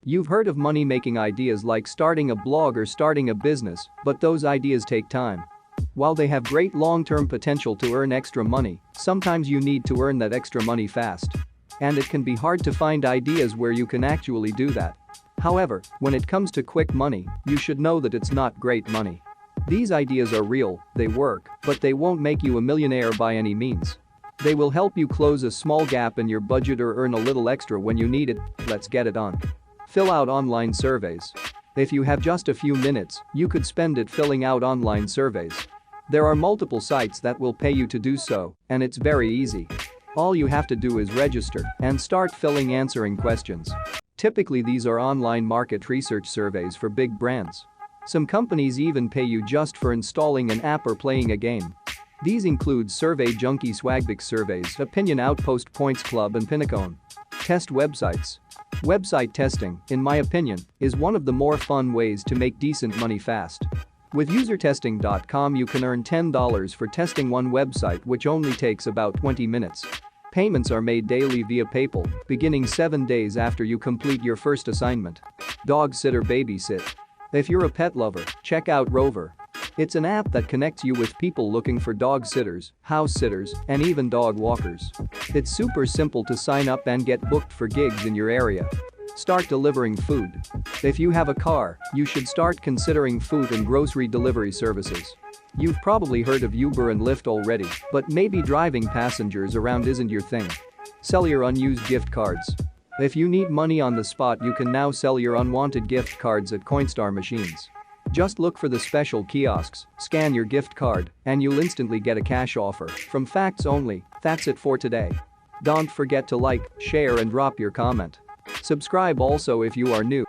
You've heard of money-making ideas like starting a blog or starting a business, but those ideas take time. While they have great long-term potential to earn extra money, sometimes you need to earn that extra money fast. And it can be hard to find ideas where you can actually do that. However, when it comes to quick money, you should know that it's not great money. These ideas are real, they work, but they won't make you a millionaire by any means. They will help you close a small gap in your budget or earn a little extra when you need it. Let's get it on. Fill out online surveys. If you have just a few minutes, you could spend it filling out online surveys. There are multiple sites that will pay you to do so, and it's very easy. All you have to do is register and start answering questions. Typically, these are online market research surveys for big brands. Some companies even pay you just for installing an app or playing a game. These include Survey Junkie, Swagbucks Surveys Opinion, Outpost, Club and PineCone. Test websites. Website testing, in my opinion, is one of the more fun ways to make decent money fast. With usertesting.com you can earn $10 for testing one website, which only takes about 20 minutes. Payments are made daily via PayPal, beginning 7 days after you complete your first assignment. Dog sitter babysit. If you're a pet lover, check out Rover. It's an app that connects you with people looking for dog sitters, house sitters, and even dog walkers. It's super simple to sign up and get booked for gigs in your area. Start delivering food. If you have a car, you should start considering food and grocery delivery services. You've probably heard of Uber and Lyft already, but maybe driving passengers around isn't your thing. Sell your unused gift cards. If you need money on the spot, you can now sell your unwanted gift cards at Coinstar machines. Just look for the special kiosks, scan your gift card, and you'll instantly get a cash offer from Facts Only. That's it for today. Don't forget to like, share and drop your comment. Subscribe also if you are new.